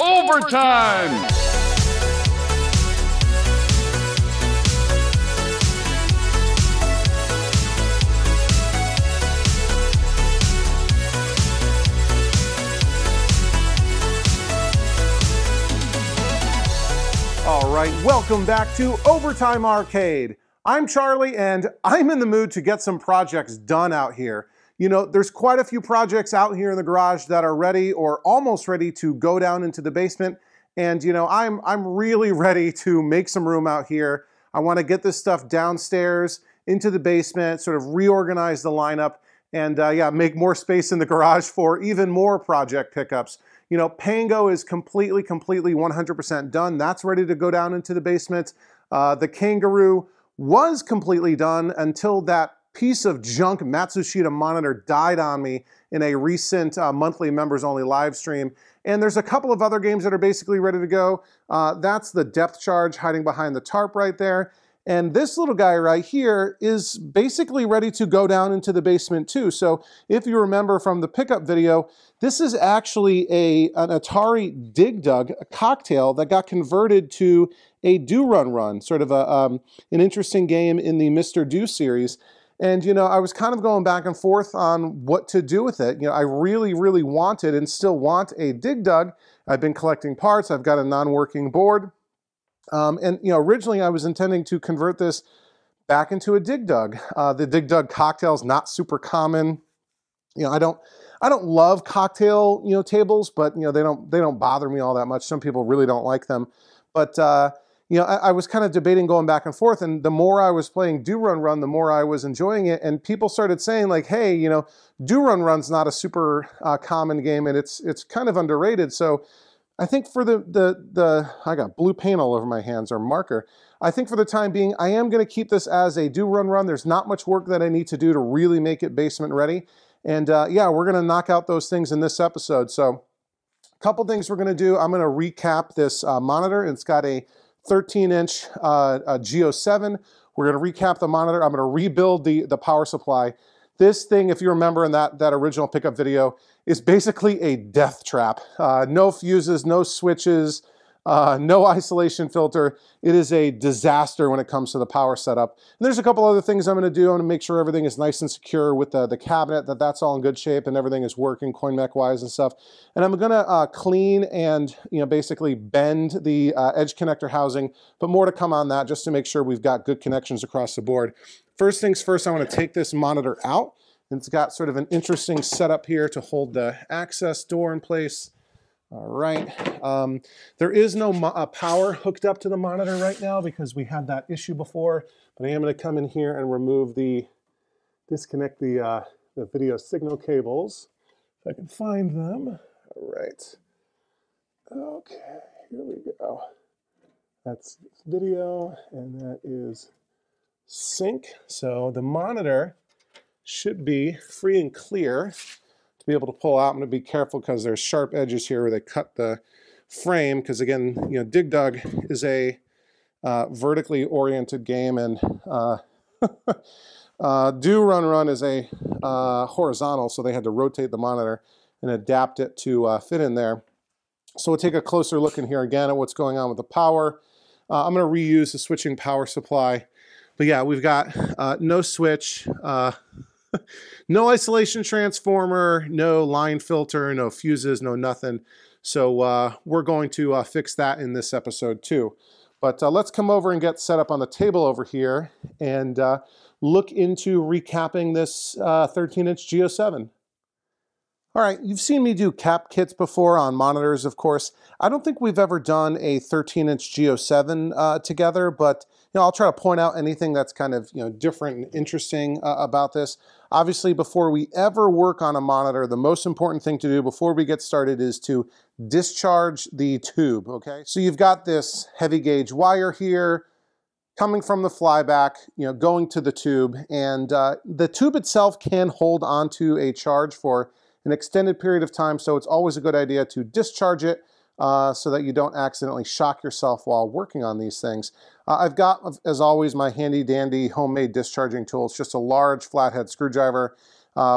Overtime! All right, welcome back to Overtime Arcade. I'm Charlie, and I'm in the mood to get some projects done out here. You know, there's quite a few projects out here in the garage that are ready or almost ready to go down into the basement. And you know, I'm really ready to make some room out here. I want to get this stuff downstairs into the basement, sort of reorganize the lineup, and yeah, make more space in the garage for even more project pickups. You know, Pango is completely 100% done. That's ready to go down into the basement. The Kangaroo was completely done until that piece of junk Matsushita monitor died on me in a recent monthly members only live stream. And there's a couple of other games that are basically ready to go. That's the Depth Charge hiding behind the tarp right there. And this little guy right here is basically ready to go down into the basement too. So if you remember from the pickup video, this is actually an Atari Dig Dug, a cocktail that got converted to a Do Run Run, sort of an interesting game in the Mr. Do series. And, you know, I was kind of going back and forth on what to do with it. You know, I really wanted and still want a Dig Dug. I've been collecting parts. I've got a non-working board. And, you know, originally I was intending to convert this back into a Dig Dug. The Dig Dug cocktail is not super common. You know, I don't love cocktail, you know, tables, but, you know, they don't bother me all that much. Some people really don't like them. But, you know, I was kind of debating going back and forth, and the more I was playing Do Run Run, the more I was enjoying it, and people started saying like, hey, you know, Do Run Run's not a super common game, and it's kind of underrated. So I think for I got blue paint all over my hands, or marker. I think for the time being, I am going to keep this as a Do Run Run. There's not much work that I need to do to really make it basement ready. And yeah, we're going to knock out those things in this episode. So a couple things we're going to do. I'm going to recap this monitor. It's got a 13-inch G07. We're going to recap the monitor. I'm going to rebuild the power supply. This thing, if you remember in that original pickup video, is basically a death trap. No fuses, no switches, no isolation filter. It is a disaster when it comes to the power setup. And there's a couple other things I'm going to do. I'm going to make sure everything is nice and secure with the cabinet, that's all in good shape and everything is working CoinMech wise and stuff. And I'm going to clean and, you know, basically bend the edge connector housing, but more to come on that just to make sure we've got good connections across the board. First things first, I want to take this monitor out. It's got sort of an interesting setup here to hold the access door in place. All right. There is no power hooked up to the monitor right now because we had that issue before, but I am going to come in here and disconnect the video signal cables if I can find them. All right. Okay, here we go. That's video, and that is sync. So the monitor should be free and clear to be able to pull out. I'm going to be careful because there's sharp edges here where they cut the frame, because again, you know, Dig Dug is a vertically oriented game, and Do Run Run is a horizontal, so they had to rotate the monitor and adapt it to fit in there. So we'll take a closer look in here again at what's going on with the power. I'm going to reuse the switching power supply. But yeah, we've got no switch, no isolation transformer, no line filter, no fuses, no nothing. So we're going to fix that in this episode too. But let's come over and get set up on the table over here and look into recapping this 13-inch G07. All right, you've seen me do cap kits before on monitors, of course. I don't think we've ever done a 13-inch G07 together, but you know, I'll try to point out anything that's kind of, you know, different and interesting about this. Obviously, before we ever work on a monitor, the most important thing to do before we get started is to discharge the tube, okay? So you've got this heavy gauge wire here coming from the flyback, you know, going to the tube, and the tube itself can hold onto a charge for an extended period of time, so it's always a good idea to discharge it so that you don't accidentally shock yourself while working on these things. I've got, as always, my handy dandy homemade discharging tool. It's just a large flathead screwdriver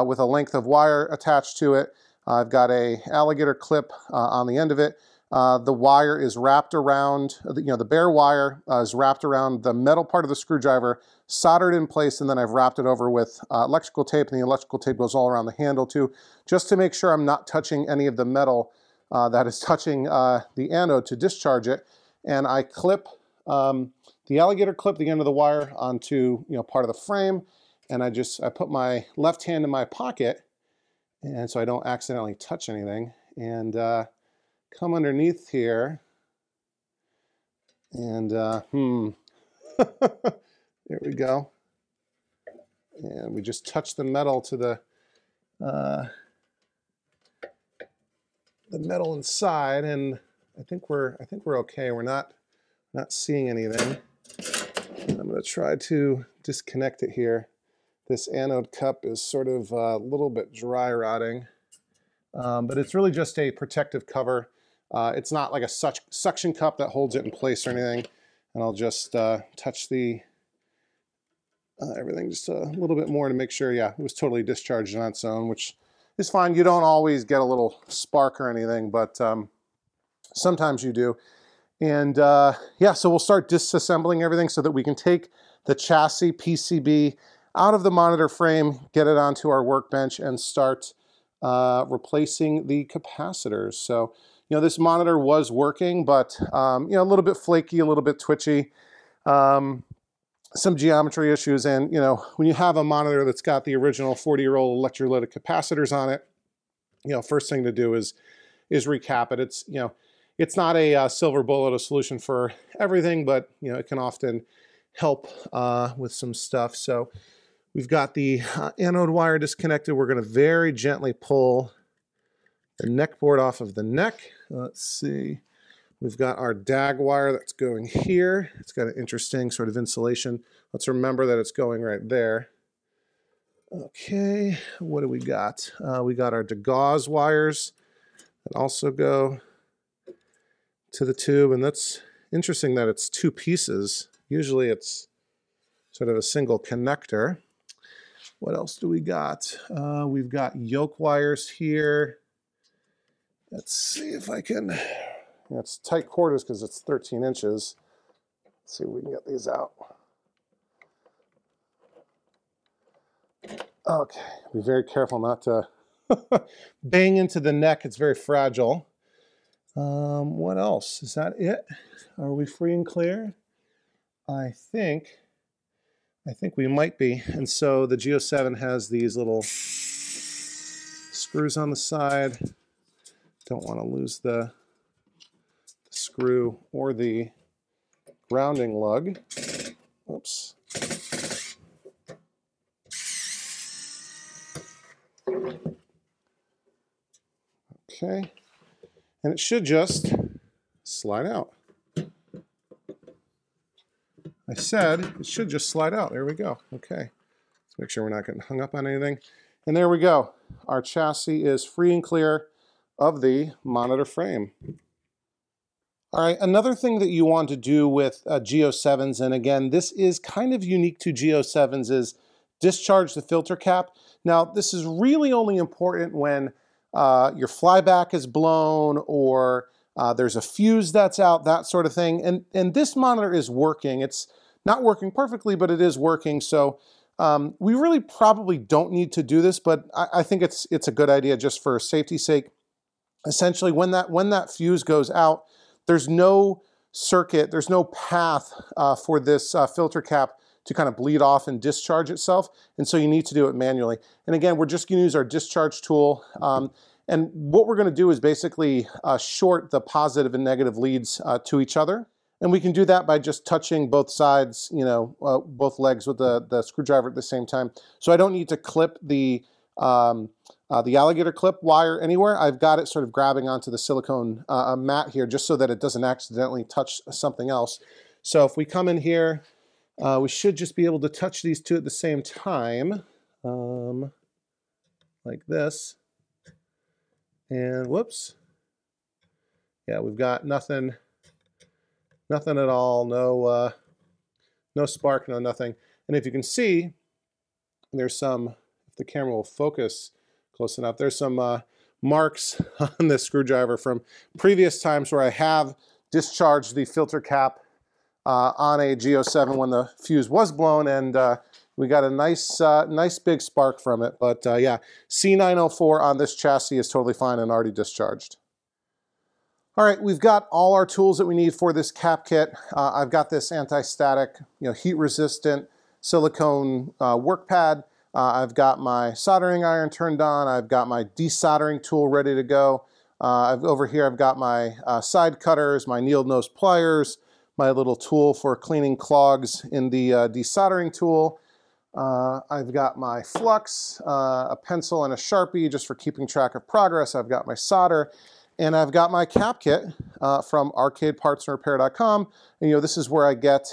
with a length of wire attached to it. I've got a alligator clip on the end of it. The wire is wrapped around, the bare wire is wrapped around the metal part of the screwdriver, soldered in place, and then I've wrapped it over with electrical tape, and the electrical tape goes all around the handle too, just to make sure I'm not touching any of the metal that is touching the anode to discharge it. And I clip the alligator clip the end of the wire onto part of the frame, and I put my left hand in my pocket, and so I don't accidentally touch anything, and come underneath here, and there we go. And we just touch the metal to the metal inside, and I think we're okay. We're not seeing anything. And I'm going to try to disconnect it here. This anode cup is sort of a little bit dry rotting, but it's really just a protective cover. It's not like a suction cup that holds it in place or anything. And I'll just touch the everything just a little bit more to make sure, yeah, it was totally discharged on its own, which is fine. You don't always get a little spark or anything, but sometimes you do. And yeah, so we'll start disassembling everything so that we can take the chassis PCB out of the monitor frame, get it onto our workbench, and start replacing the capacitors. So, this monitor was working, but a little bit flaky, a little bit twitchy, some geometry issues. And when you have a monitor that's got the original 40-year-old electrolytic capacitors on it, first thing to do is recap it. It's not a silver bullet, a solution for everything, but it can often help with some stuff. So we've got the anode wire disconnected. We're going to very gently pull the neck board off of the neck. Let's see. We've got our DAG wire that's going here. It's got an interesting sort of insulation. Let's remember that it's going right there. Okay, what do we got? We got our DeGauss wires that also go to the tube, and that's interesting that it's two pieces. Usually it's sort of a single connector. What else do we got? We've got yoke wires here. Let's see if I can, it's tight quarters because it's 13 inches. Let's see if we can get these out. Okay, be very careful not to bang into the neck. It's very fragile. What else? Is that it? Are we free and clear? I think we might be. And so the G07 has these little screws on the side. Don't want to lose the screw or the grounding lug. Oops. Okay. And it should just slide out. I said it should just slide out. There we go. Okay. Let's make sure we're not getting hung up on anything. And there we go. Our chassis is free and clear of the monitor frame. All right, another thing that you want to do with G07s, and again, this is kind of unique to G07s, is discharge the filter cap. Now, this is really only important when your flyback is blown or there's a fuse that's out, that sort of thing. And this monitor is working. It's not working perfectly, but it is working. So we really probably don't need to do this, but I think it's a good idea just for safety's sake. Essentially, when that fuse goes out, there's no circuit, there's no path for this filter cap to kind of bleed off and discharge itself. And so you need to do it manually. And again, we're just going to use our discharge tool. And what we're going to do is basically short the positive and negative leads to each other. And we can do that by just touching both sides, both legs with the screwdriver at the same time. So I don't need to clip the alligator clip wire anywhere. I've got it sort of grabbing onto the silicone mat here just so that it doesn't accidentally touch something else. So if we come in here, we should just be able to touch these two at the same time, like this. And whoops. Yeah, we've got nothing at all, no spark, no nothing. And if you can see, there's some, if the camera will focus close enough, there's some marks on this screwdriver from previous times where I have discharged the filter cap on a G07 when the fuse was blown, and we got a nice big spark from it. But yeah, C904 on this chassis is totally fine and already discharged. All right, we've got all our tools that we need for this cap kit. I've got this anti-static, heat-resistant silicone work pad. I've got my soldering iron turned on. I've got my desoldering tool ready to go. Over here I've got my side cutters, my needle nose pliers, my little tool for cleaning clogs in the desoldering tool. I've got my flux, a pencil and a Sharpie just for keeping track of progress. I've got my solder, and I've got my cap kit from arcadepartsandrepair.com. And this is where I get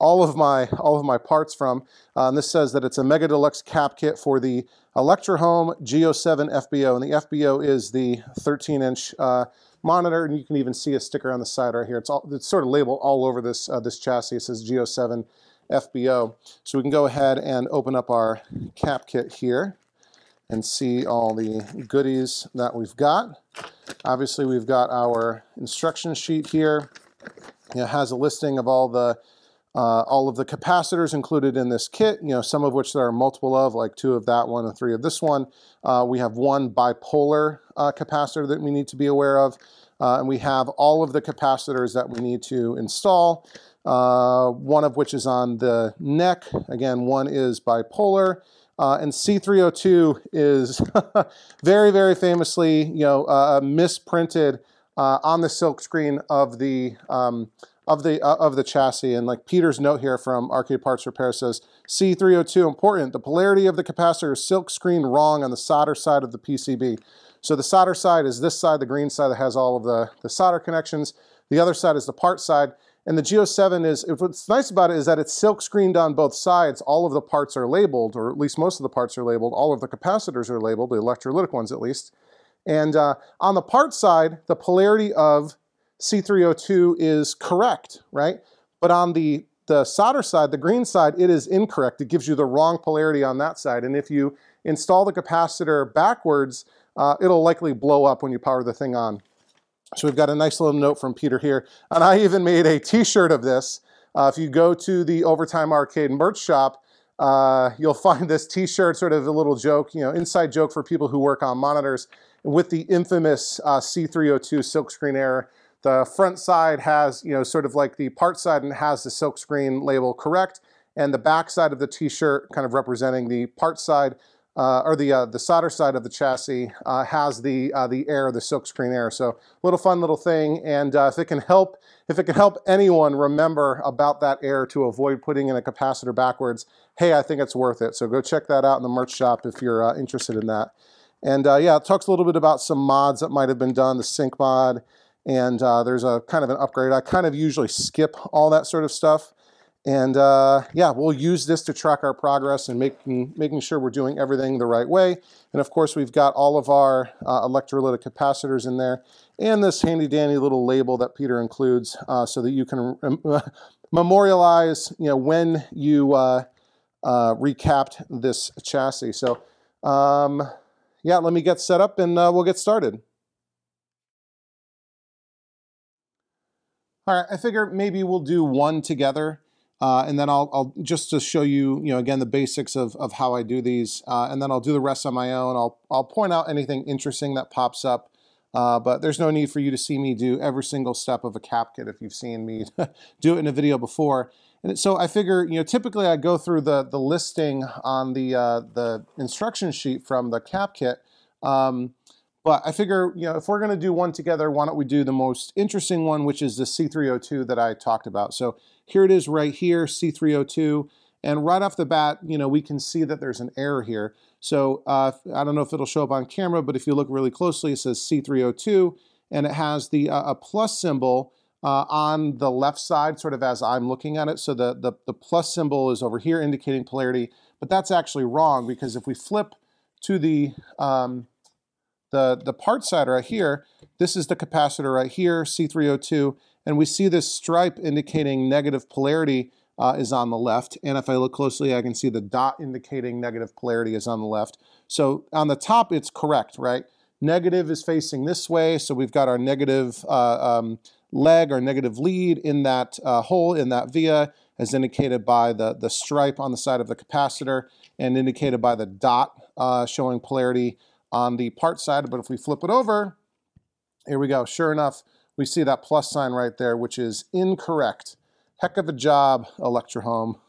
all of my parts from. And this says that it's a Mega Deluxe cap kit for the Electrohome G07 FBO, and the FBO is the 13-inch monitor, and you can even see a sticker on the side right here. It's sort of labeled all over this this chassis. It says G07 FBO. So we can go ahead and open up our cap kit here and see all the goodies that we've got. Obviously, we've got our instruction sheet here. It has a listing of all of the capacitors included in this kit, some of which there are multiple of, like 2 of that one and 3 of this one. We have 1 bipolar capacitor that we need to be aware of, and we have all of the capacitors that we need to install, one of which is on the neck. Again, 1 is bipolar, and C302 is very, very famously, misprinted on the silk screen of the chassis. And like Peter's note here from Arcade Parts Repair says, C302 important, the polarity of the capacitor is silk screen wrong on the solder side of the PCB. So the solder side is this side, the green side that has all of the solder connections. The other side is the part side. And the G07 is, what's nice about it is that it's silk screened on both sides. All of the parts are labeled, or at least most of the parts are labeled. All of the capacitors are labeled, the electrolytic ones at least. And on the part side, the polarity of C302 is correct, right? But on the solder side, the green side, it is incorrect. It gives you the wrong polarity on that side. And if you install the capacitor backwards, it'll likely blow up when you power the thing on. So we've got a nice little note from Peter here. And I even made a t-shirt of this. If you go to the Overtime Arcade merch shop, you'll find this t-shirt, sort of a little joke, inside joke for people who work on monitors, with the infamous C302 silkscreen error. The front side has, sort of like the part side, and has the silkscreen label correct, and the back side of the t-shirt, kind of representing the part side, or the solder side of the chassis, has the error, the silkscreen error. So little fun little thing, and if it can help anyone remember about that error to avoid putting in a capacitor backwards, hey, I think it's worth it. So go check that out in the merch shop if you're interested in that. And yeah, it talks a little bit about some mods that might have been done, the sync mod, and there's a kind of an upgrade. I kind of usually skip all that sort of stuff. And yeah, we'll use this to track our progress and making sure we're doing everything the right way. And of course, we've got all of our electrolytic capacitors in there, and this handy dandy little label that Peter includes so that you can memorialize, when you recapped this chassis. So yeah, let me get set up and we'll get started. All right, I figure maybe we'll do one together. And then I'll just to show you, again, the basics of how I do these, and then I'll do the rest on my own. I'll point out anything interesting that pops up, but there's no need for you to see me do every single step of a cap kit if you've seen me do it in a video before. And so I figure, typically I go through the listing on the instruction sheet from the cap kit. But I figure, if we're going to do one together, why don't we do the most interesting one, which is the C302 that I talked about. So here it is right here, C302. And right off the bat, we can see that there's an error here. So I don't know if it'll show up on camera, but if you look really closely, it says C302, and it has the a plus symbol on the left side, sort of as I'm looking at it. So the plus symbol is over here indicating polarity, but that's actually wrong, because if we flip to the part side right here, this is the capacitor right here, C302, and we see this stripe indicating negative polarity is on the left. And if I look closely, I can see the dot indicating negative polarity is on the left. So on the top, it's correct, right? Negative is facing this way, so we've got our negative leg, our negative lead in that hole, in that via, as indicated by the stripe on the side of the capacitor and indicated by the dot showing polarity on the part side. But if we flip it over, here we go. Sure enough, we see that plus sign right there, which is incorrect. Heck of a job, Electrohome.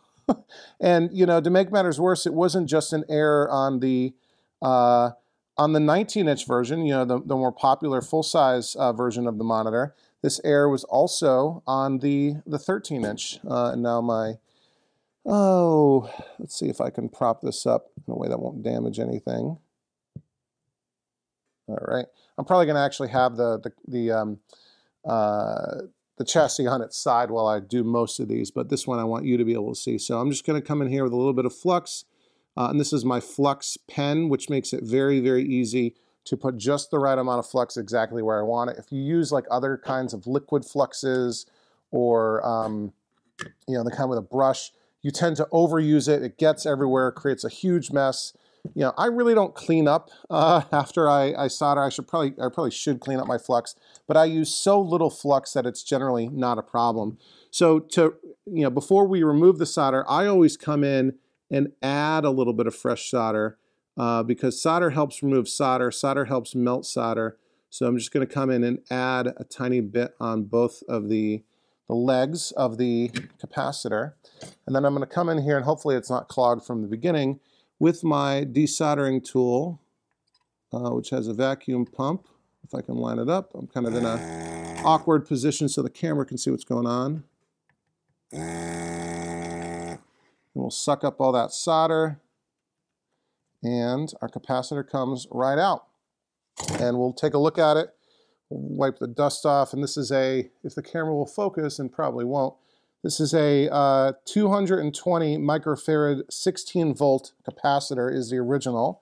And, you know, to make matters worse, it wasn't just an error on the 19-inch version, you know, the more popular full-size version of the monitor. This error was also on the 13-inch. And now let's see if I can prop this up in a way that won't damage anything. All right. I'm probably going to actually have the chassis on its side while I do most of these, but this one I want you to be able to see. So I'm just going to come in here with a little bit of flux, and this is my flux pen, which makes it very, very easy to put just the right amount of flux exactly where I want it. If you use like other kinds of liquid fluxes or, you know, the kind with a brush, you tend to overuse it. It gets everywhere, creates a huge mess. You know, I really don't clean up after I solder. I probably should clean up my flux, but I use so little flux that it's generally not a problem. So before we remove the solder, I always come in and add a little bit of fresh solder because solder helps remove solder. Solder helps melt solder. So I'm just going to come in and add a tiny bit on both of the legs of the capacitor. And then I'm going to come in here, and hopefully it's not clogged from the beginning, with my desoldering tool, which has a vacuum pump. If I can line it up, I'm kind of in an awkward position so the camera can see what's going on. And we'll suck up all that solder, and our capacitor comes right out. And we'll take a look at it, we'll wipe the dust off, and this is if the camera will focus, and probably won't, this is a 220 microfarad 16 volt capacitor is the original.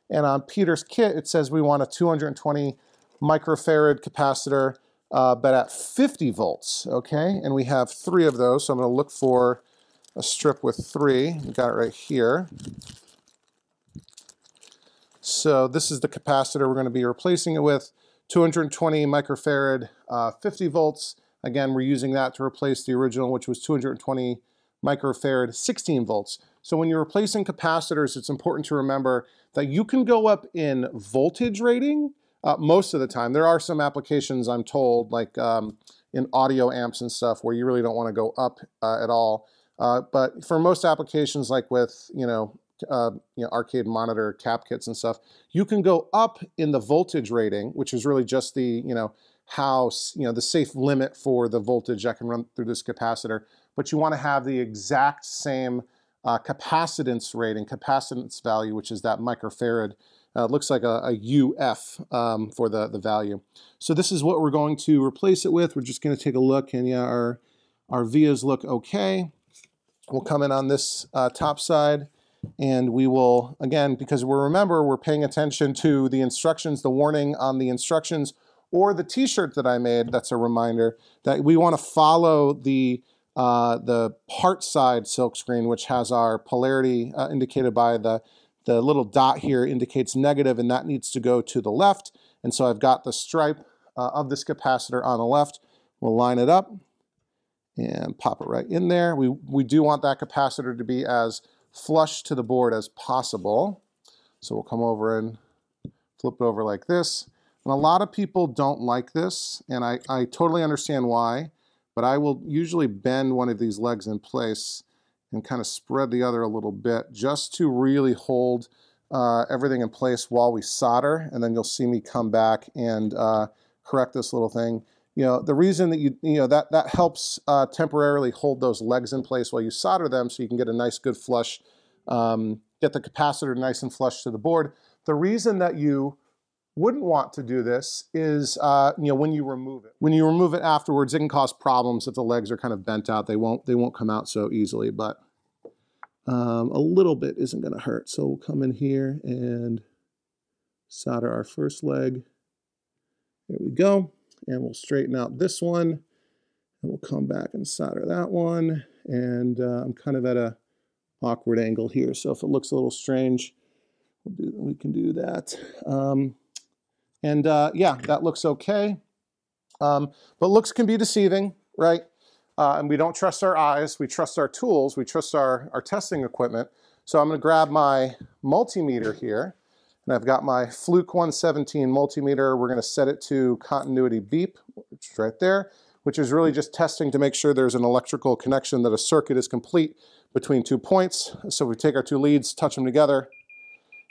And on Peter's kit, it says we want a 220 microfarad capacitor, but at 50 volts, okay? And we have 3 of those, so I'm gonna look for a strip with 3. We got it right here. So this is the capacitor we're gonna be replacing it with, 220 microfarad, 50 volts. Again, we're using that to replace the original, which was 220 microfarad, 16 volts. So when you're replacing capacitors, it's important to remember that you can go up in voltage rating most of the time. There are some applications, I'm told, like in audio amps and stuff, where you really don't want to go up at all. But for most applications, like with arcade monitor cap kits and stuff, you can go up in the voltage rating, which is really just the the safe limit for the voltage that can run through this capacitor. But you want to have the exact same capacitance rating, capacitance value, which is that microfarad. It looks like a UF for the value. So this is what we're going to replace it with. We're just going to take a look, and yeah, our vias look okay. We'll come in on this top side, and we will, again, because we're paying attention to the instructions, the warning on the instructions, or the t-shirt that I made, that's a reminder that we want to follow the part side silkscreen, which has our polarity indicated by the little dot here indicates negative, and that needs to go to the left. And so I've got the stripe of this capacitor on the left. We'll line it up and pop it right in there. We do want that capacitor to be as flush to the board as possible. So we'll come over and flip it over like this. And a lot of people don't like this, and I totally understand why, but I will usually bend one of these legs in place and kind of spread the other a little bit just to really hold everything in place while we solder, and then you'll see me come back and correct this little thing. The reason that that helps temporarily hold those legs in place while you solder them, so you can get a nice good flush, get the capacitor nice and flush to the board. The reason that you wouldn't want to do this is when you remove it. When you remove it afterwards, it can cause problems if the legs are kind of bent out. They won't come out so easily, but a little bit isn't going to hurt. So we'll come in here and solder our first leg. There we go. And we'll straighten out this one, and we'll come back and solder that one. And I'm kind of at a awkward angle here, so if it looks a little strange, we can do that. And yeah, that looks okay. But looks can be deceiving, right? And we don't trust our eyes, we trust our tools, we trust our testing equipment. So I'm going to grab my multimeter here, and I've got my Fluke 117 multimeter. We're going to set it to continuity beep, which is right there, which is really just testing to make sure there's an electrical connection, that a circuit is complete between 2 points. So we take our 2 leads, touch them together,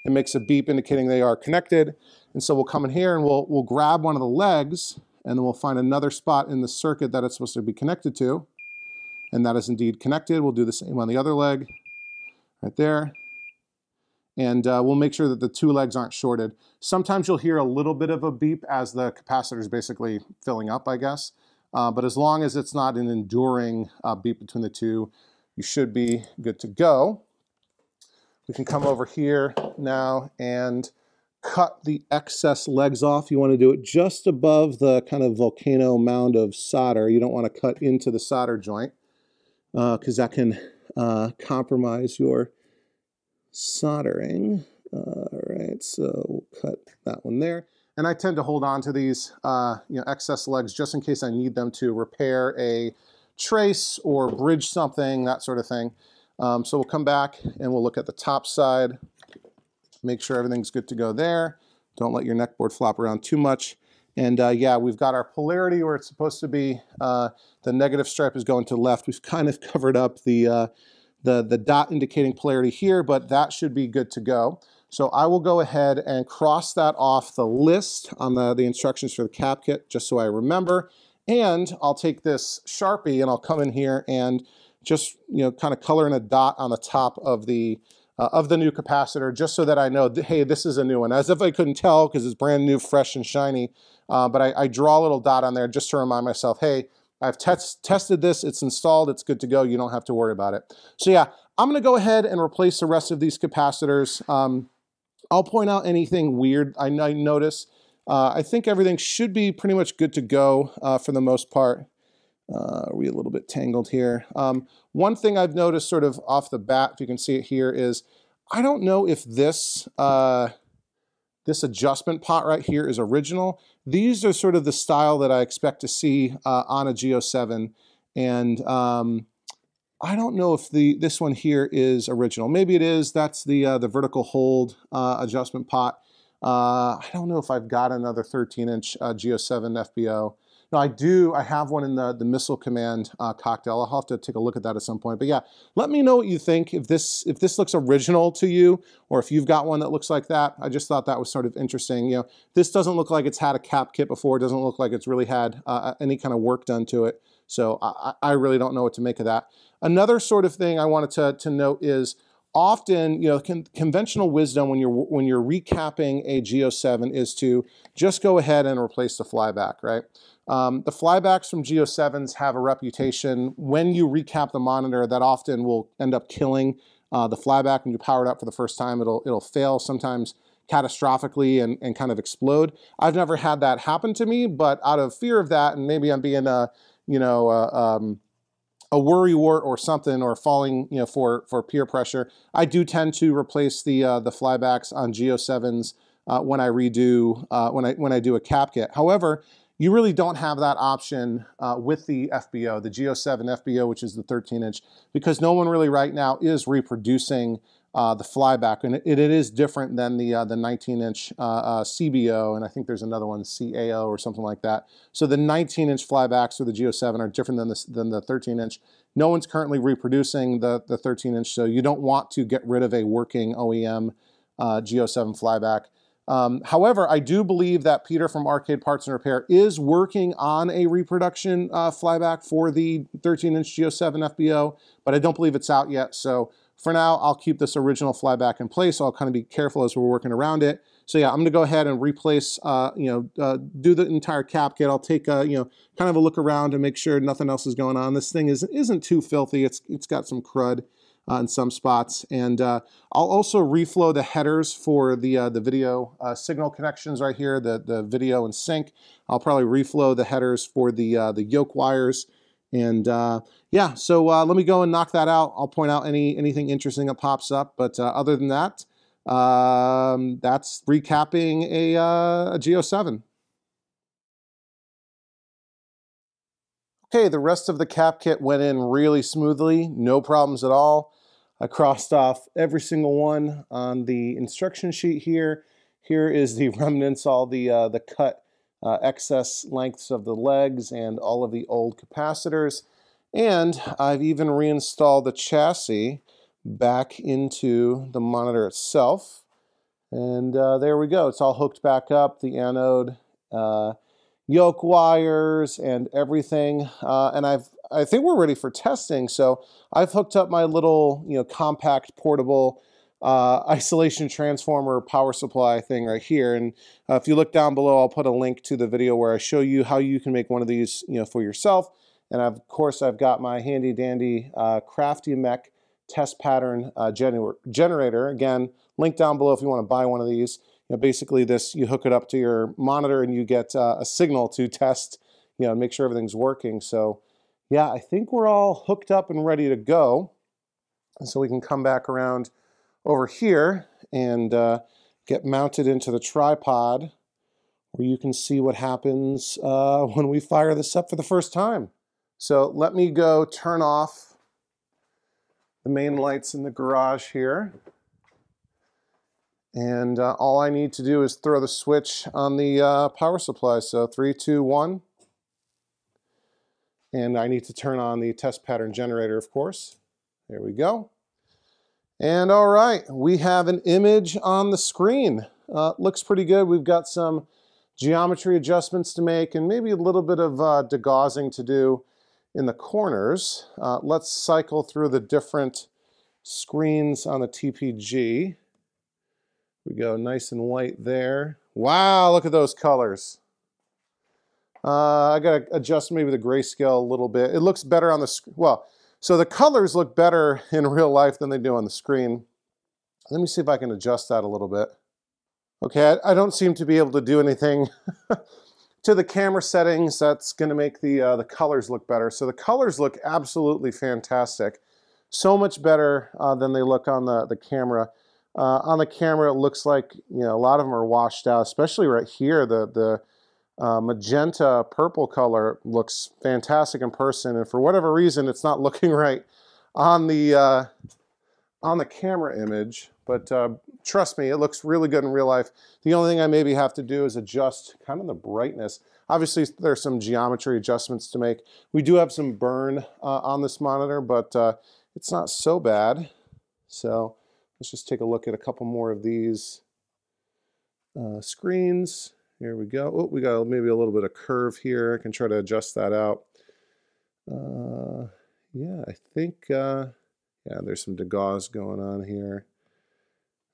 it makes a beep indicating they are connected. And so we'll come in here and we'll grab one of the legs, and then we'll find another spot in the circuit that it's supposed to be connected to. And that is indeed connected. We'll do the same on the other leg, right there. And we'll make sure that the 2 legs aren't shorted. Sometimes you'll hear a little bit of a beep as the capacitor is basically filling up, I guess. But as long as it's not an enduring beep between the 2, you should be good to go. We can come over here now and cut the excess legs off. You want to do it just above the kind of volcano mound of solder. You don't want to cut into the solder joint because that can compromise your soldering. All right, so we'll cut that one there. And I tend to hold on to these excess legs just in case I need them to repair a trace or bridge something, that sort of thing. So we'll come back and we'll look at the top side, make sure everything's good to go there. Don't let your neckboard flop around too much. And yeah, we've got our polarity where it's supposed to be. The negative stripe is going to the left. We've kind of covered up the dot indicating polarity here, but that should be good to go. So I will go ahead and cross that off the list on the instructions for the cap kit, just so I remember. And I'll take this Sharpie and I'll come in here and just kind of color in a dot on the top of the new capacitor, just so that I know, hey, this is a new one. As if I couldn't tell because it's brand new, fresh and shiny. But I draw a little dot on there just to remind myself, hey, I've tested this, it's installed, it's good to go, you don't have to worry about it. So yeah, I'm gonna go ahead and replace the rest of these capacitors. I'll point out anything weird I notice. I think everything should be pretty much good to go for the most part. Are we a little bit tangled here? One thing I've noticed sort of off the bat, if you can see it here, is I don't know if this this adjustment pot right here is original. These are sort of the style that I expect to see on a G07, and I don't know if this one here is original. Maybe it is. That's the vertical hold adjustment pot. I don't know if I've got another 13-inch G07 FBO. No, I do. I have one in the Missile Command cocktail. I'll have to take a look at that at some point. But yeah, let me know what you think. If this looks original to you, or if you've got one that looks like that. I just thought that was sort of interesting. This doesn't look like it's had a cap kit before. It doesn't look like it's really had any kind of work done to it. So I really don't know what to make of that. Another sort of thing I wanted to note is, often, conventional wisdom when you're recapping a G07 is to just go ahead and replace the flyback, right? The flybacks from G07s have a reputation. When you recap the monitor, that often will end up killing the flyback. When you power it up for the first time, it'll fail, sometimes catastrophically, and kind of explode. I've never had that happen to me, but out of fear of that, and maybe I'm being a worrywart or something, or falling for peer pressure, I do tend to replace the flybacks on G07s when I redo when I do a cap kit. However, you really don't have that option with the FBO, the G07 FBO, which is the 13-inch, because no one really right now is reproducing the flyback, and it is different than the 19-inch CBO, and I think there's another one, CAO or something like that. So the 19-inch flybacks for the G07 are different than the 13-inch. No one's currently reproducing the 13-inch, so you don't want to get rid of a working OEM G07 flyback. However, I do believe that Peter from Arcade Parts and Repair is working on a reproduction flyback for the 13-inch G07 FBO, but I don't believe it's out yet. So for now, I'll keep this original flyback in place. I'll kind of be careful as we're working around it. So yeah, I'm going to go ahead and replace, do the entire cap kit. I'll take kind of a look around to make sure nothing else is going on. This thing isn't too filthy. It's got some crud in some spots, and I'll also reflow the headers for the video signal connections right here, the video and sync. I'll probably reflow the headers for the yoke wires. And yeah, so let me go and knock that out. I'll point out anything interesting that pops up. But other than that, that's recapping a G07. Okay, the rest of the cap kit went in really smoothly, no problems at all. I crossed off every single one on the instruction sheet here. Here is the remnants, all the cut excess lengths of the legs and all of the old capacitors. And I've even reinstalled the chassis back into the monitor itself. And there we go. It's all hooked back up, the anode, yoke wires and everything. And I think we're ready for testing. So I've hooked up my little, compact portable isolation transformer power supply thing right here. And if you look down below, I'll put a link to the video where I show you how you can make one of these, for yourself. And of course, I've got my handy dandy Crafty Mech test pattern generator. Again, link down below if you want to buy one of these. Basically this, you hook it up to your monitor and you get a signal to test, make sure everything's working. So yeah, I think we're all hooked up and ready to go. And so we can come back around over here and get mounted into the tripod where you can see what happens when we fire this up for the first time. So let me go turn off the main lights in the garage here. And all I need to do is throw the switch on the power supply. So 3, 2, 1. And I need to turn on the test pattern generator, of course. There we go. And all right, we have an image on the screen. Looks pretty good. We've got some geometry adjustments to make and maybe a little bit of degaussing to do in the corners. Let's cycle through the different screens on the TPG. We go nice and white there. Wow, look at those colors. I gotta adjust maybe the grayscale a little bit. It looks better on the screen. Well, so the colors look better in real life than they do on the screen. Let me see if I can adjust that a little bit. Okay, I don't seem to be able to do anything to the camera settings that's gonna make the colors look better. So the colors look absolutely fantastic. So much better than they look on the camera. On the camera, it looks like a lot of them are washed out, especially right here. The magenta purple color looks fantastic in person, and for whatever reason, it's not looking right on the camera image. But trust me, it looks really good in real life. The only thing I maybe have to do is adjust kind of the brightness. Obviously, there's some geometry adjustments to make. We do have some burn on this monitor, but it's not so bad. So let's just take a look at a couple more of these screens. Here we go. Oh, we got maybe a little bit of curve here. I can try to adjust that out. Yeah, I think, yeah, there's some degauss going on here.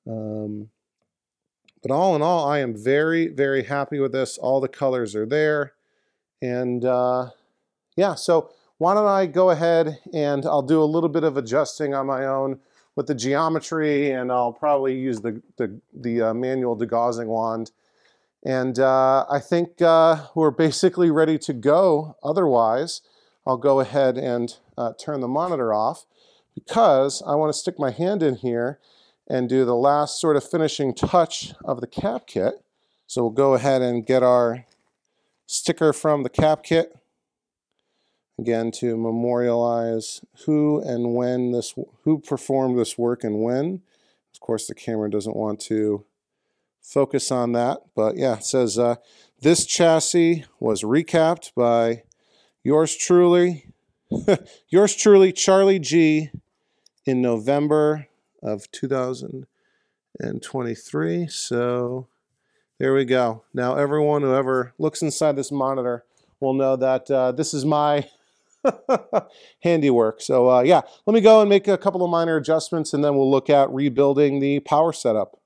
But all in all, I am very, very happy with this. All the colors are there. And yeah, so why don't I go ahead and I'll do a little bit of adjusting on my own with the geometry, and I'll probably use the manual degaussing wand. And I think we're basically ready to go. Otherwise, I'll go ahead and turn the monitor off because I want to stick my hand in here and do the last sort of finishing touch of the cap kit. So we'll go ahead and get our sticker from the cap kit. Again, to memorialize who performed this work and when. Of course, the camera doesn't want to focus on that, but yeah, it says this chassis was recapped by yours truly, Charlie G, in November of 2023. So there we go. Now everyone who ever looks inside this monitor will know that this is my handiwork. So yeah, let me go and make a couple of minor adjustments and then we'll look at rebuilding the power setup.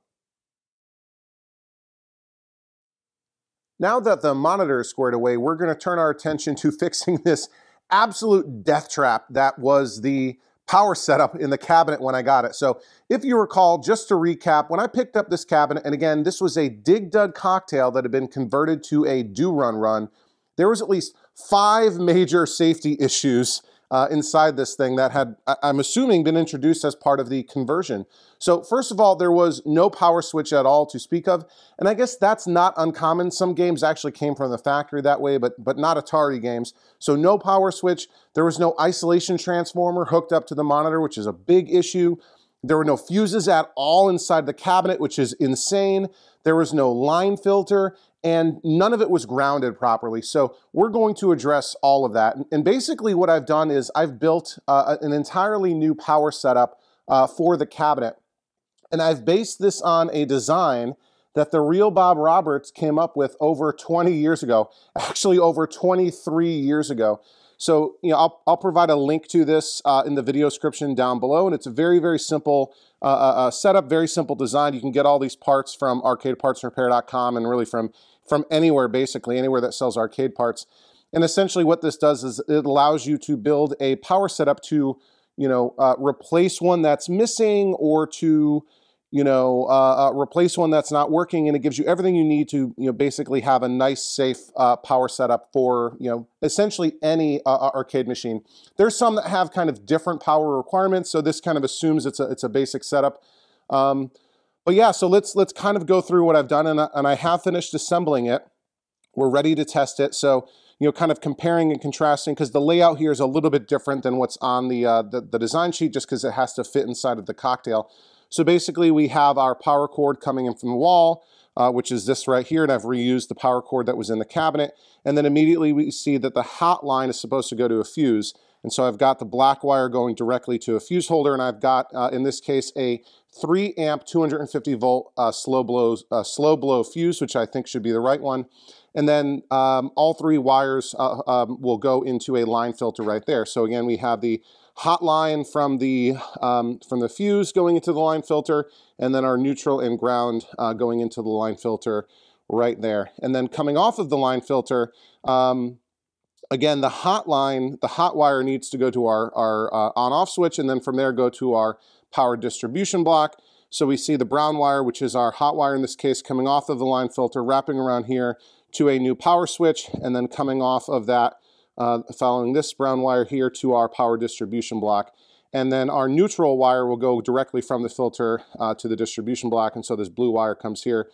Now that the monitor is squared away, we're going to turn our attention to fixing this absolute death trap that was the power setup in the cabinet when I got it. So if you recall, just to recap, when I picked up this cabinet, and again, this was a Dig Dug cocktail that had been converted to a Do Run Run, there was at least 5 major safety issues inside this thing that had, I'm assuming, been introduced as part of the conversion. So first of all, there was no power switch at all to speak of, and I guess that's not uncommon. Some games actually came from the factory that way, but not Atari games. So no power switch. There was no isolation transformer hooked up to the monitor, which is a big issue. There were no fuses at all inside the cabinet, which is insane. There was no line filter, and none of it was grounded properly. So we're going to address all of that. And basically what I've done is I've built an entirely new power setup for the cabinet. And I've based this on a design that the real Bob Roberts came up with over 20 years ago, actually over 23 years ago. So, you know, I'll provide a link to this in the video description down below, and it's a very, very simple setup, very simple design. You can get all these parts from arcadepartsandrepair.com and really from anywhere, basically, anywhere that sells arcade parts. And essentially what this does is it allows you to build a power setup to, you know, replace one that's missing or to, you know, replace one that's not working, and it gives you everything you need to, you know, basically have a nice, safe power setup for, you know, essentially any arcade machine. There's some that have kind of different power requirements, so this kind of assumes it's a basic setup. But yeah, so let's kind of go through what I've done, and I have finished assembling it. We're ready to test it, so, you know, kind of comparing and contrasting, because the layout here is a little bit different than what's on the design sheet, just because it has to fit inside of the cocktail. So basically we have our power cord coming in from the wall, which is this right here, and I've reused the power cord that was in the cabinet. And then immediately we see that the hot line is supposed to go to a fuse. And so I've got the black wire going directly to a fuse holder, and I've got, in this case, a 3 amp, 250 volt slow blow fuse, which I think should be the right one. And then all 3 wires will go into a line filter right there. So again, we have the hot line from the fuse going into the line filter, and then our neutral and ground going into the line filter right there. And then coming off of the line filter, again, the hot wire needs to go to our on-off switch, and then from there go to our power distribution block. So we see the brown wire, which is our hot wire in this case, coming off of the line filter, wrapping around here to a new power switch, and then coming off of that, following this brown wire here to our power distribution block. And then our neutral wire will go directly from the filter to the distribution block, and so this blue wire comes here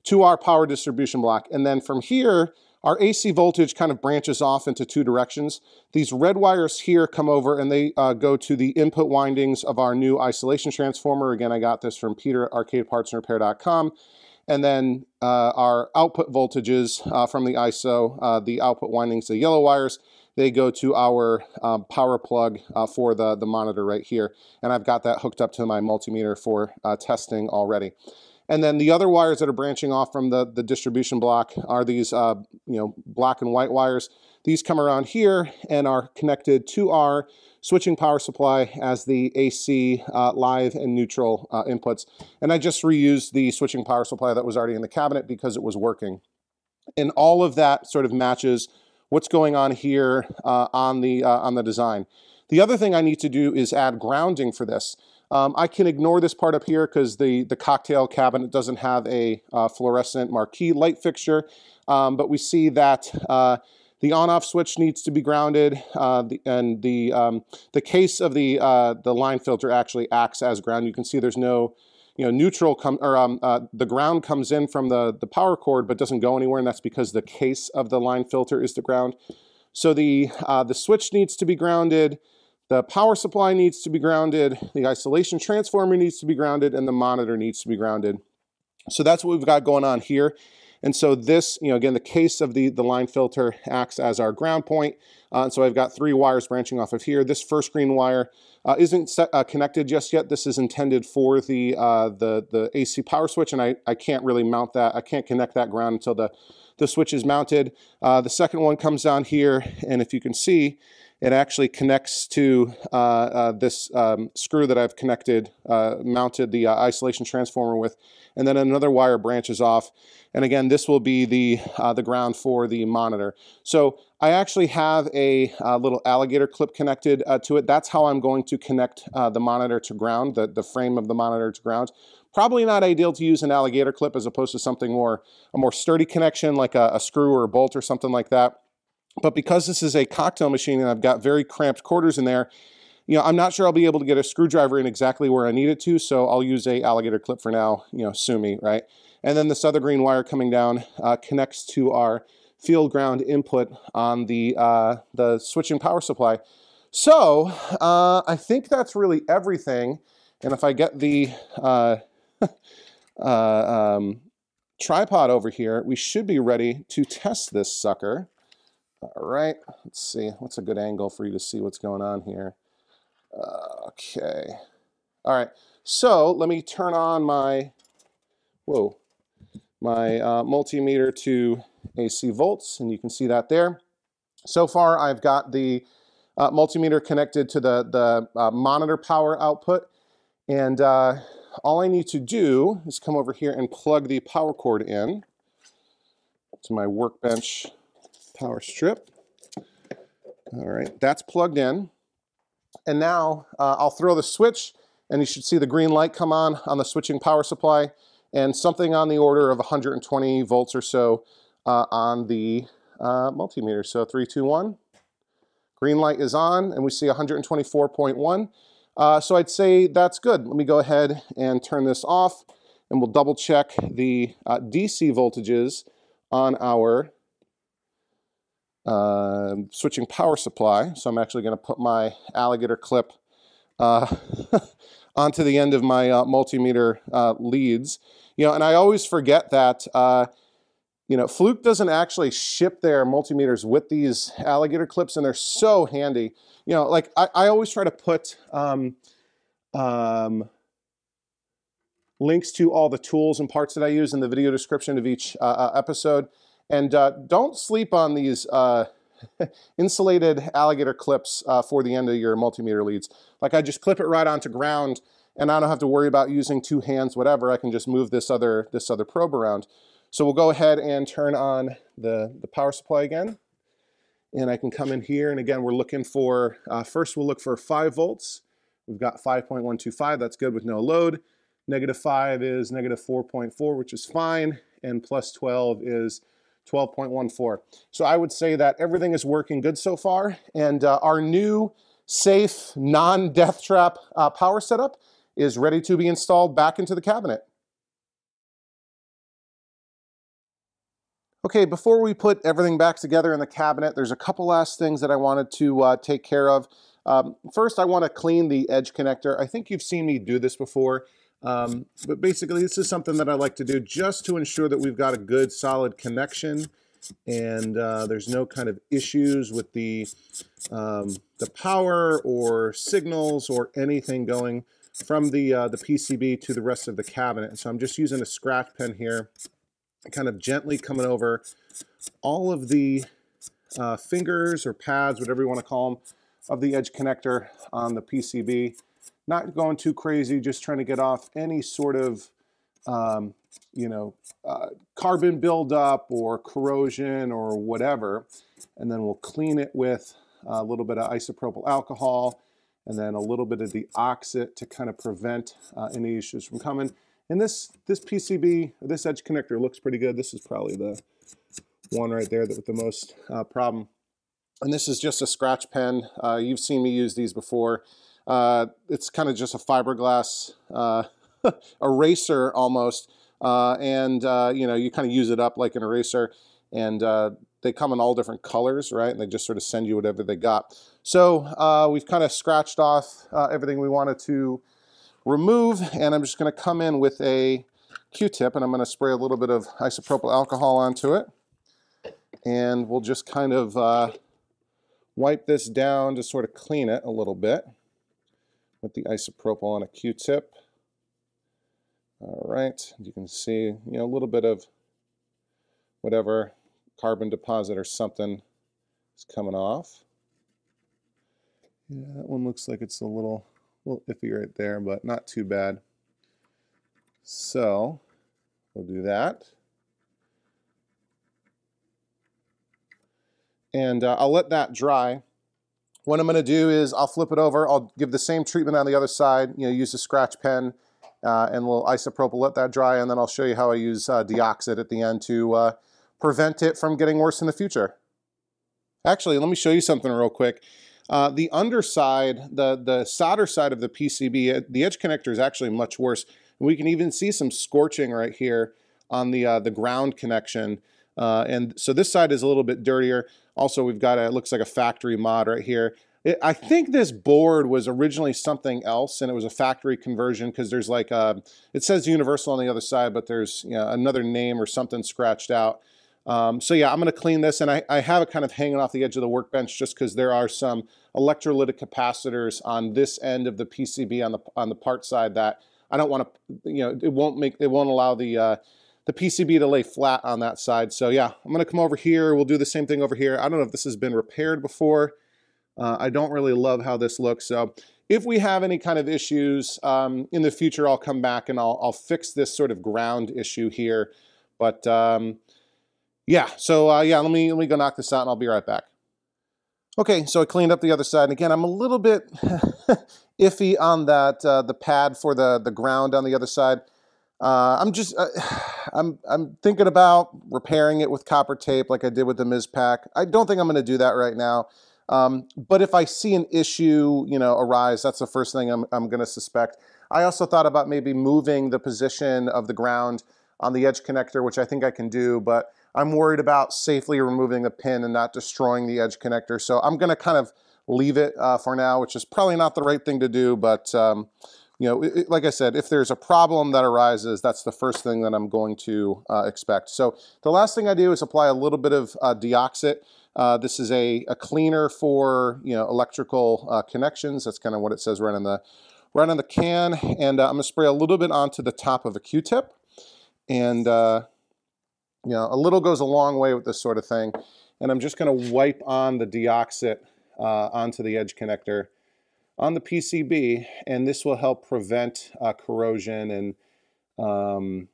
to our power distribution block. And then from here, our AC voltage kind of branches off into 2 directions. These red wires here come over and they go to the input windings of our new isolation transformer. Again, I got this from Peter at arcadepartsandrepair.com. And then our output voltages from the ISO, the output windings, the yellow wires, they go to our power plug for the monitor right here. And I've got that hooked up to my multimeter for testing already. And then the other wires that are branching off from the distribution block are these you know, black and white wires. These come around here and are connected to our switching power supply as the AC live and neutral inputs. And I just reused the switching power supply that was already in the cabinet because it was working. And all of that sort of matches what's going on here on the design. The other thing I need to do is add grounding for this. I can ignore this part up here because the cocktail cabinet doesn't have a fluorescent marquee light fixture, but we see that the on-off switch needs to be grounded, and the case of the line filter actually acts as ground. You can see there's no, you know, neutral the ground comes in from the power cord but doesn't go anywhere, and that's because the case of the line filter is the ground. So the switch needs to be grounded, the power supply needs to be grounded, the isolation transformer needs to be grounded, and the monitor needs to be grounded. So that's what we've got going on here. And so this, you know, again, the case of the line filter acts as our ground point. So I've got 3 wires branching off of here. This first green wire isn't connected just yet. This is intended for the AC power switch, and I can't really mount that. I can't connect that ground until the switch is mounted. The second one comes down here, and if you can see, it actually connects to this screw that I've mounted the isolation transformer with, and then another wire branches off. And again, this will be the ground for the monitor. So I actually have a little alligator clip connected to it. That's how I'm going to connect the monitor to ground, the frame of the monitor to ground. Probably not ideal to use an alligator clip as opposed to something a more sturdy connection like a screw or a bolt or something like that. But because this is a cocktail machine and I've got very cramped quarters in there, I'm not sure I'll be able to get a screwdriver in exactly where I need it to, so I'll use a alligator clip for now, sue me, right? And then this other green wire coming down connects to our field ground input on the switching power supply. So I think that's really everything. And if I get the tripod over here, we should be ready to test this sucker. All right, let's see. What's a good angle for you to see what's going on here? Okay. All right, so let me turn on my, multimeter to AC volts, and you can see that there. So far, I've got the multimeter connected to the monitor power output, and all I need to do is come over here and plug the power cord in to my workbench power strip. All right, that's plugged in. And now I'll throw the switch, and you should see the green light come on the switching power supply, and something on the order of 120 volts or so on the multimeter. So 3, 2, 1. Green light is on, and we see 124.1. So I'd say that's good. Let me go ahead and turn this off, and we'll double check the DC voltages on our switching power supply. So I'm actually going to put my alligator clip onto the end of my multimeter leads. And I always forget that Fluke doesn't actually ship their multimeters with these alligator clips, and they're so handy. Like I always try to put links to all the tools and parts that I use in the video description of each episode. And don't sleep on these insulated alligator clips for the end of your multimeter leads. Like, I just clip it right onto ground, and I don't have to worry about using two hands, whatever. I can just move this other probe around. So we'll go ahead and turn on the power supply again. And I can come in here, and again, we're looking for, first we'll look for 5 volts. We've got 5.125, that's good with no load. -5 is -4.4, which is fine. And +12 is 12.14. So I would say that everything is working good so far, and our new safe non-death trap power setup is ready to be installed back into the cabinet. Okay, before we put everything back together in the cabinet, there's a couple last things that I wanted to take care of. First, I want to clean the edge connector. I think you've seen me do this before. But basically, this is something that I like to do just to ensure that we've got a good solid connection, and there's no kind of issues with the power or signals or anything going from the PCB to the rest of the cabinet. So I'm just using a scratch pen here, kind of gently coming over all of the fingers or pads, whatever you want to call them, of the edge connector on the PCB. Not going too crazy, just trying to get off any sort of, carbon buildup or corrosion or whatever. And then we'll clean it with a little bit of isopropyl alcohol and then a little bit of the oxit to kind of prevent any issues from coming. And this PCB, this edge connector looks pretty good. This is probably the one right there that with the most problem. And this is just a scratch pen. You've seen me use these before. It's kind of just a fiberglass eraser almost, and you kind of use it up like an eraser, and they come in all different colors, right? And they just sort of send you whatever they got. So we've kind of scratched off everything we wanted to remove, and I'm just going to come in with a Q-tip, and I'm going to spray a little bit of isopropyl alcohol onto it, and we'll just kind of wipe this down to sort of clean it a little bit with the isopropyl on a Q-tip. All right, you can see, a little bit of whatever carbon deposit or something is coming off. Yeah, that one looks like it's a little iffy right there, but not too bad. So we'll do that. And I'll let that dry. What I'm going to do is I'll flip it over. I'll give the same treatment on the other side. Use a scratch pen and a little isopropyl, let that dry, and then I'll show you how I use deoxit at the end to prevent it from getting worse in the future. Actually, let me show you something real quick. The underside, the solder side of the PCB, the edge connector is actually much worse. We can even see some scorching right here on the ground connection. And so this side is a little bit dirtier. Also, we've got it looks like a factory mod right here. I think this board was originally something else, and it was a factory conversion because there's like it says Universal on the other side, but there's another name or something scratched out. So yeah, I'm going to clean this, and I have it kind of hanging off the edge of the workbench just because there are some electrolytic capacitors on this end of the PCB on the part side that I don't want to, it won't allow the PCB to lay flat on that side. So yeah, I'm going to come over here. We'll do the same thing over here. I don't know if this has been repaired before. I don't really love how this looks. So if we have any kind of issues in the future, I'll come back and I'll fix this sort of ground issue here. But yeah, so yeah, let me go knock this out and I'll be right back. Okay, so I cleaned up the other side. And again, I'm a little bit iffy on that the pad for the ground on the other side. I'm thinking about repairing it with copper tape like I did with the Mizpac. I don't think I'm going to do that right now. But if I see an issue, arise, that's the first thing I'm going to suspect. I also thought about maybe moving the position of the ground on the edge connector, which I think I can do, but I'm worried about safely removing the pin and not destroying the edge connector. So I'm going to kind of leave it for now, which is probably not the right thing to do, but like I said, if there's a problem that arises, that's the first thing that I'm going to expect. So the last thing I do is apply a little bit of deoxit. This is a cleaner for electrical connections. That's kind of what it says right on the can. And I'm gonna spray a little bit onto the top of a Q-tip. And a little goes a long way with this sort of thing. And I'm just gonna wipe on the deoxit onto the edge connector on the PCB, and this will help prevent corrosion and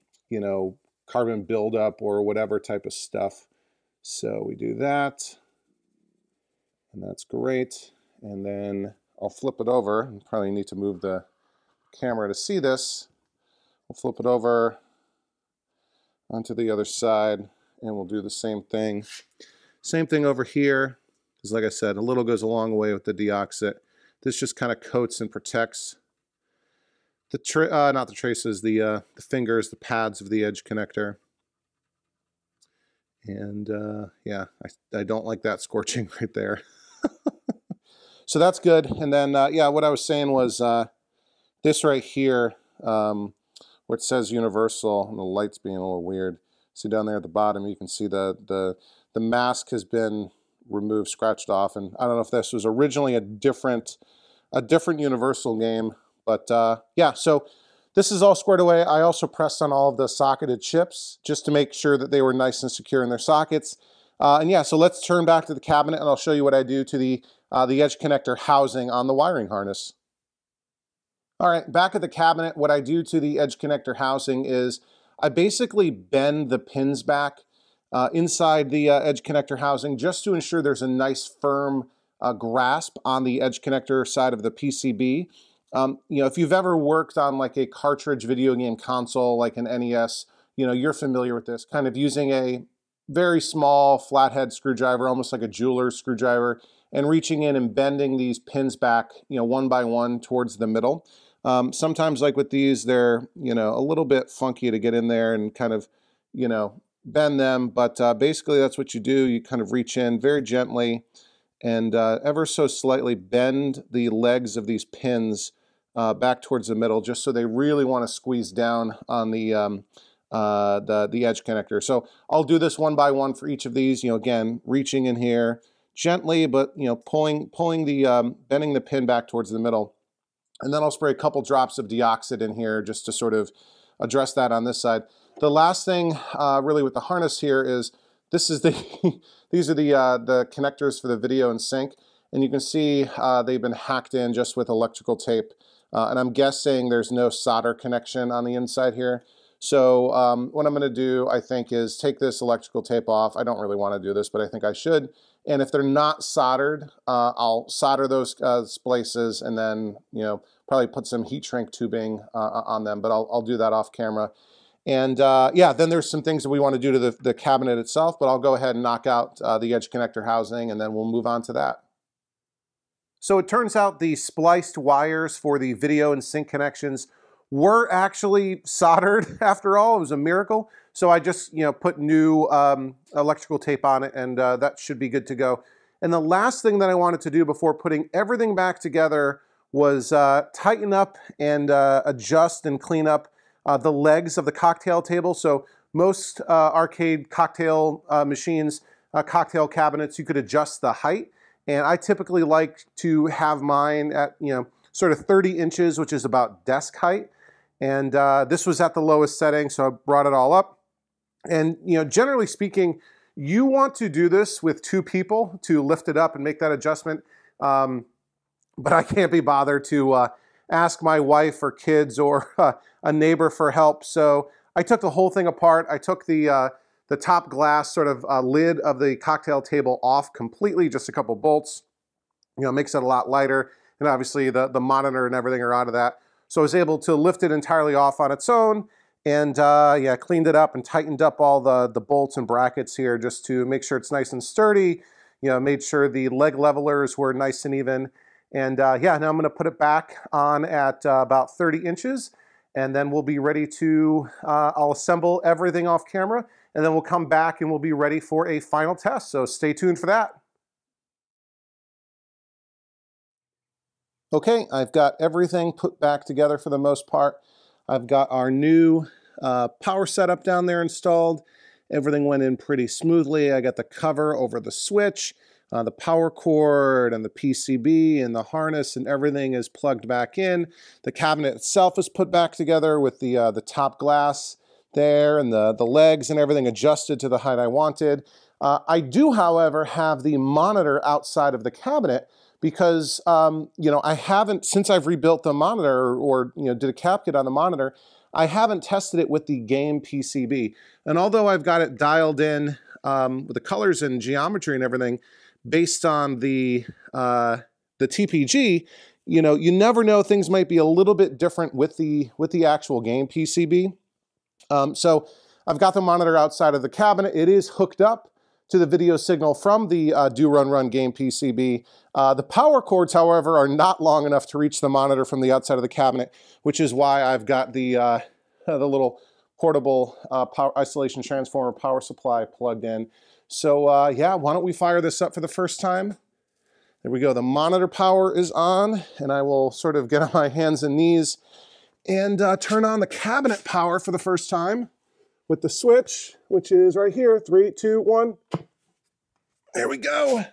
carbon buildup or whatever type of stuff. So we do that, and that's great. And then I'll flip it over. I probably need to move the camera to see this. We'll flip it over onto the other side, and we'll do the same thing. Same thing over here, because like I said, a little goes a long way with the deoxit. This just kind of coats and protects the not the traces, the fingers, the pads of the edge connector. And yeah, I don't like that scorching right there. So that's good. And then yeah, what I was saying was this right here, where it says Universal, and the light's being a little weird. See down there at the bottom, you can see the mask has been removed, scratched off, and I don't know if this was originally a different Universal game, but yeah, so this is all squared away. I also pressed on all of the socketed chips just to make sure that they were nice and secure in their sockets. And yeah, so let's turn back to the cabinet and I'll show you what I do to the edge connector housing on the wiring harness. All right, back at the cabinet, what I do to the edge connector housing is I basically bend the pins back inside the edge connector housing just to ensure there's a nice firm grasp on the edge connector side of the PCB. If you've ever worked on like a cartridge video game console like an NES, you're familiar with this, kind of using a very small flathead screwdriver, almost like a jeweler's screwdriver, and reaching in and bending these pins back, one by one towards the middle. Sometimes like with these, they're, a little bit funky to get in there and kind of, bend them, but basically that's what you do. You kind of reach in very gently and ever so slightly bend the legs of these pins back towards the middle, just so they really want to squeeze down on the edge connector. So I'll do this one by one for each of these. Again, reaching in here gently, but bending the pin back towards the middle, and then I'll spray a couple drops of deoxit in here just to sort of address that on this side. The last thing, really, with the harness here is this is these are the connectors for the video and sync, and you can see they've been hacked in just with electrical tape. And I'm guessing there's no solder connection on the inside here. So what I'm going to do, I think, is take this electrical tape off. I don't really want to do this, but I think I should. And if they're not soldered, I'll solder those splices and then, probably put some heat shrink tubing on them. But I'll do that off camera. And yeah, then there's some things that we want to do to the cabinet itself, but I'll go ahead and knock out the edge connector housing, and then we'll move on to that. So it turns out the spliced wires for the video and sync connections were actually soldered after all. It was a miracle. So I just, put new electrical tape on it, and that should be good to go. And the last thing that I wanted to do before putting everything back together was tighten up and adjust and clean up the legs of the cocktail table. So most arcade cocktail machines, cocktail cabinets, you could adjust the height. And I typically like to have mine at, sort of 30 inches, which is about desk height. And this was at the lowest setting, so I brought it all up. And, generally speaking, you want to do this with 2 people to lift it up and make that adjustment. But I can't be bothered to ask my wife or kids or a neighbor for help. So I took the whole thing apart. I took the top glass sort of lid of the cocktail table off completely, just a couple bolts. Makes it a lot lighter. And obviously the monitor and everything are out of that. So I was able to lift it entirely off on its own, and yeah, cleaned it up and tightened up all the bolts and brackets here just to make sure it's nice and sturdy. Made sure the leg levelers were nice and even. And yeah, now I'm going to put it back on at about 30 inches, and then we'll be ready to, I'll assemble everything off camera, and then we'll come back and we'll be ready for a final test. So stay tuned for that. Okay, I've got everything put back together for the most part. I've got our new power setup down there installed. Everything went in pretty smoothly. I got the cover over the switch, the power cord and the PCB and the harness, and everything is plugged back in. The cabinet itself is put back together with the top glass there and the legs and everything adjusted to the height I wanted. I do, however, have the monitor outside of the cabinet because, I haven't, since I've rebuilt the monitor or, did a cap kit on the monitor, I haven't tested it with the game PCB. And although I've got it dialed in with the colors and geometry and everything based on the TPG, you never know, things might be a little bit different with the actual game PCB. So I've got the monitor outside of the cabinet. It is hooked up to the video signal from the Do Run Run game PCB. The power cords, however, are not long enough to reach the monitor from the outside of the cabinet, which is why I've got the little portable power isolation transformer power supply plugged in. So yeah, why don't we fire this up for the first time? There we go. The monitor power is on, and I will sort of get on my hands and knees and turn on the cabinet power for the first time with the switch, which is right here. 3, 2, 1. There we go.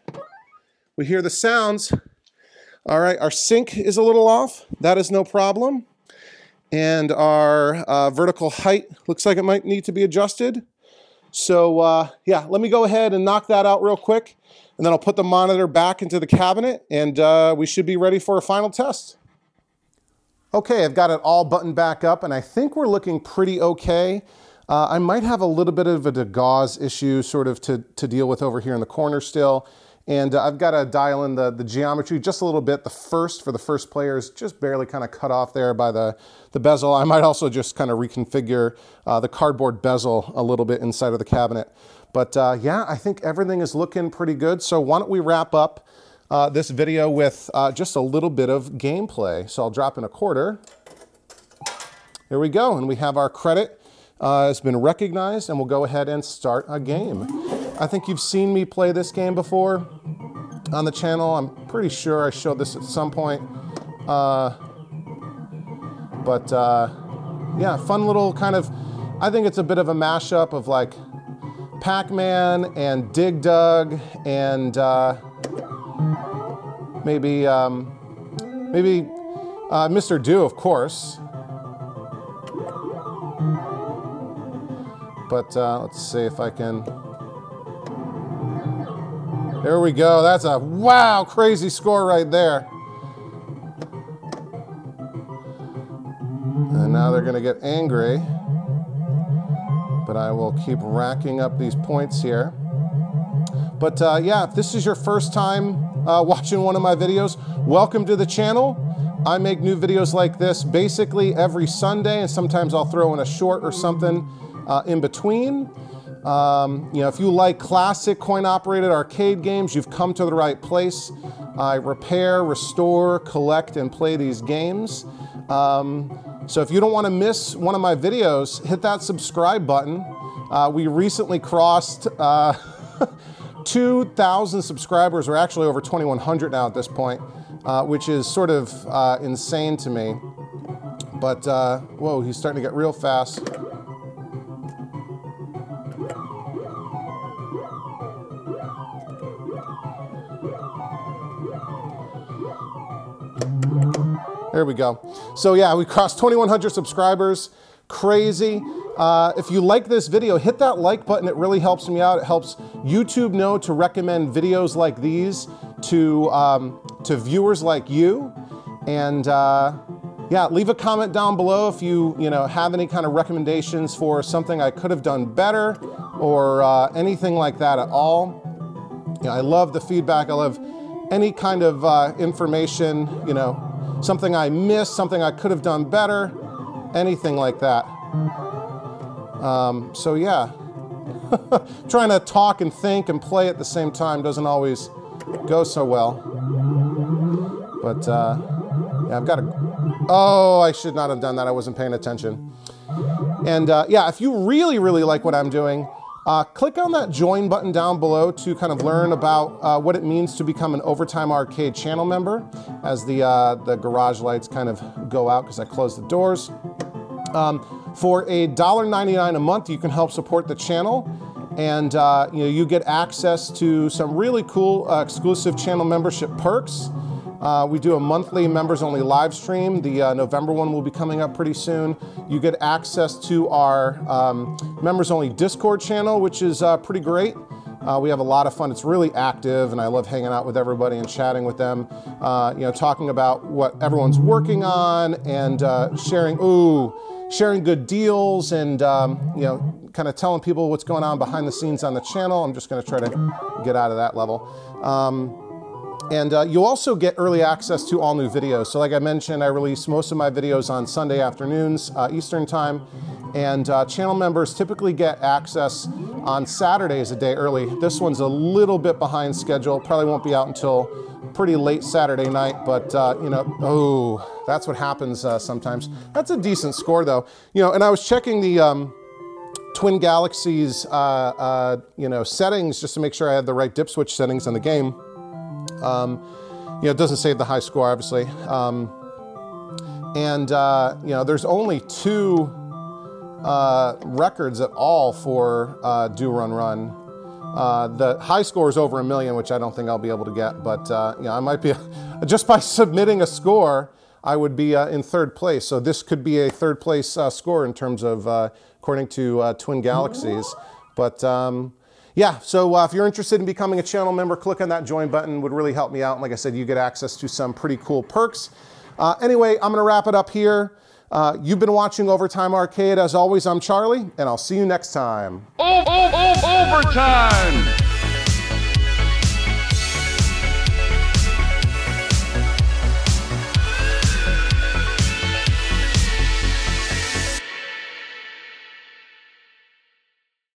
We hear the sounds. All right, our sync is a little off. That is no problem. And our vertical height looks like it might need to be adjusted. So yeah, let me go ahead and knock that out real quick, and then I'll put the monitor back into the cabinet, and we should be ready for a final test. Okay, I've got it all buttoned back up, and I think we're looking pretty okay. I might have a little bit of a gauze issue sort of to deal with over here in the corner still. And I've got to dial in the geometry just a little bit. For the first player is just barely kind of cut off there by the bezel. I might also just kind of reconfigure the cardboard bezel a little bit inside of the cabinet. But yeah, I think everything is looking pretty good. So why don't we wrap up this video with just a little bit of gameplay. So I'll drop in a quarter. There we go. And we have our credit has been recognized, and we'll go ahead and start a game. I think you've seen me play this game before on the channel. I'm pretty sure I showed this at some point. Yeah, fun little kind of, I think it's a bit of a mashup of like Pac-Man and Dig Dug and maybe Mr. Do, of course. But let's see if I can. There we go. That's a wow, crazy score right there. And now they're going to get angry. But I will keep racking up these points here. But yeah, if this is your first time watching one of my videos, welcome to the channel. I make new videos like this basically every Sunday, and sometimes I'll throw in a short or something in between. You know, if you like classic coin-operated arcade games, you've come to the right place. I repair, restore, collect, and play these games. So if you don't want to miss one of my videos, hit that subscribe button. We recently crossed 2,000 subscribers. We're actually over 2,100 now at this point, which is sort of insane to me. But, whoa, he's starting to get real fast. There we go. So yeah, we crossed 2,100 subscribers. Crazy. If you like this video, hit that like button. It really helps me out. It helps YouTube know to recommend videos like these to viewers like you. And yeah, leave a comment down below if you have any kind of recommendations for something I could have done better or anything like that at all. You know, I love the feedback. I love any kind of information, something I missed, something I could have done better, anything like that. So yeah, trying to talk and think and play at the same time doesn't always go so well. But yeah, I've got to, oh, I should not have done that. I wasn't paying attention. And yeah, if you really, really like what I'm doing, click on that join button down below to kind of learn about what it means to become an Overtime Arcade channel member as the garage lights kind of go out because I closed the doors. For $1.99 a month, you can help support the channel, and you get access to some really cool exclusive channel membership perks. We do a monthly members-only live stream. The November one will be coming up pretty soon. You get access to our members-only Discord channel, which is pretty great. We have a lot of fun. It's really active, and I love hanging out with everybody and chatting with them. Talking about what everyone's working on and sharing good deals and kind of telling people what's going on behind the scenes on the channel. I'm just going to try to get out of that level. And you'll also get early access to all new videos. So like I mentioned, I release most of my videos on Sunday afternoons, Eastern time. And channel members typically get access on Saturdays a day early. This one's a little bit behind schedule. Probably won't be out until pretty late Saturday night, but oh, that's what happens sometimes. That's a decent score though. And I was checking the Twin Galaxies settings just to make sure I had the right dip switch settings in the game. It doesn't save the high score, obviously. There's only 2 records at all for Do Run Run. The high score is over 1 million, which I don't think I'll be able to get, but I might be, just by submitting a score, I would be in 3rd place. So this could be a 3rd place score in terms of, according to Twin Galaxies. But yeah, so if you're interested in becoming a channel member, click on that join button. It would really help me out. And like I said, you get access to some pretty cool perks. Anyway, I'm going to wrap it up here. You've been watching Overtime Arcade. As always, I'm Charlie, and I'll see you next time. Overtime!